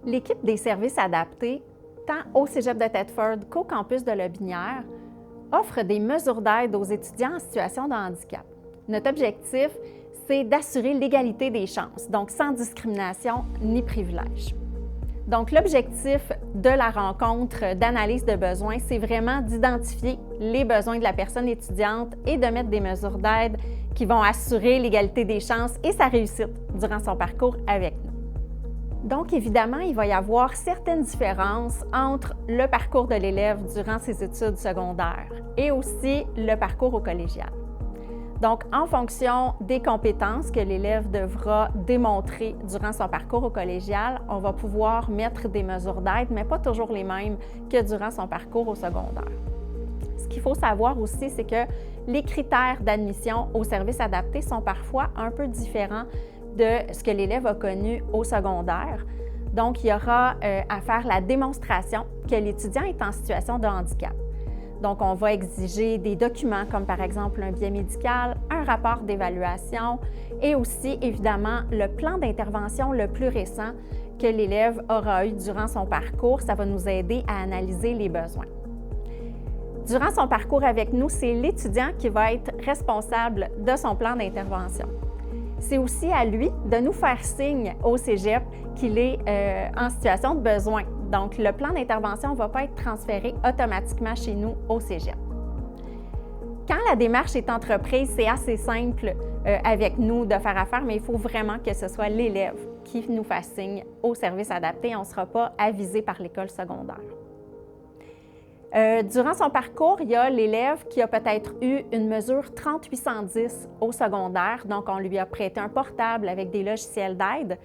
L'équipe des services adaptés, tant au Cégep de Thetford qu'au campus de Lotbinière, offre des mesures d'aide aux étudiants en situation de handicap. Notre objectif, c'est d'assurer l'égalité des chances, donc sans discrimination ni privilège. Donc, l'objectif de la rencontre d'analyse de besoins, c'est vraiment d'identifier les besoins de la personne étudiante et de mettre des mesures d'aide qui vont assurer l'égalité des chances et sa réussite durant son parcours avec nous. Donc, évidemment, il va y avoir certaines différences entre le parcours de l'élève durant ses études secondaires et aussi le parcours au collégial. Donc, en fonction des compétences que l'élève devra démontrer durant son parcours au collégial, on va pouvoir mettre des mesures d'aide, mais pas toujours les mêmes que durant son parcours au secondaire. Ce qu'il faut savoir aussi, c'est que les critères d'admission aux services adaptés sont parfois un peu différents de ce que l'élève a connu au secondaire. Donc, il y aura à faire la démonstration que l'étudiant est en situation de handicap. Donc, on va exiger des documents comme par exemple un billet médical, un rapport d'évaluation et aussi, évidemment, le plan d'intervention le plus récent que l'élève aura eu durant son parcours. Ça va nous aider à analyser les besoins. Durant son parcours avec nous, c'est l'étudiant qui va être responsable de son plan d'intervention. C'est aussi à lui de nous faire signe au Cégep qu'il est en situation de besoin. Donc, le plan d'intervention ne va pas être transféré automatiquement chez nous au Cégep. Quand la démarche est entreprise, c'est assez simple avec nous de faire affaire, mais il faut vraiment que ce soit l'élève qui nous fasse signe au service adapté. On ne sera pas avisé par l'école secondaire. Durant son parcours, il y a l'élève qui a peut-être eu une mesure 3810 au secondaire, donc on lui a prêté un portable avec des logiciels d'aide.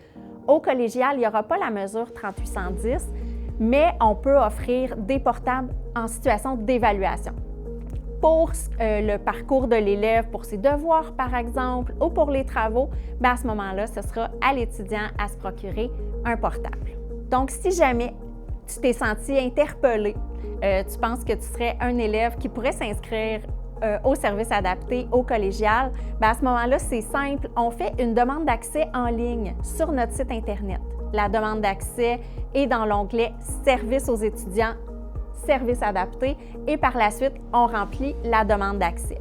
Au collégial, il n'y aura pas la mesure 3810, mais on peut offrir des portables en situation d'évaluation. Pour le parcours de l'élève, pour ses devoirs par exemple, ou pour les travaux, bien à ce moment-là, ce sera à l'étudiant à se procurer un portable. Donc, si jamais tu t'es senti interpellé, tu penses que tu serais un élève qui pourrait s'inscrire au service adapté au collégial, bien à ce moment-là, c'est simple. On fait une demande d'accès en ligne sur notre site Internet. La demande d'accès est dans l'onglet « Services aux étudiants, services adaptés » et par la suite, on remplit la demande d'accès.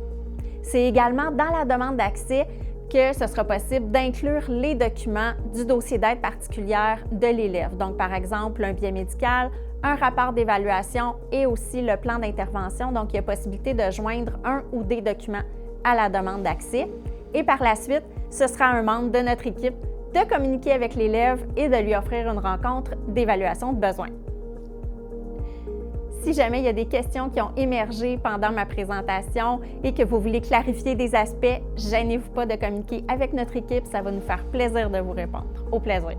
C'est également dans la demande d'accès que ce sera possible d'inclure les documents du dossier d'aide particulière de l'élève. Donc, par exemple, un billet médical, un rapport d'évaluation et aussi le plan d'intervention. Donc, il y a possibilité de joindre un ou des documents à la demande d'accès. Et par la suite, ce sera un membre de notre équipe de communiquer avec l'élève et de lui offrir une rencontre d'évaluation de besoins. Si jamais il y a des questions qui ont émergé pendant ma présentation et que vous voulez clarifier des aspects, gênez-vous pas de communiquer avec notre équipe, ça va nous faire plaisir de vous répondre. Au plaisir!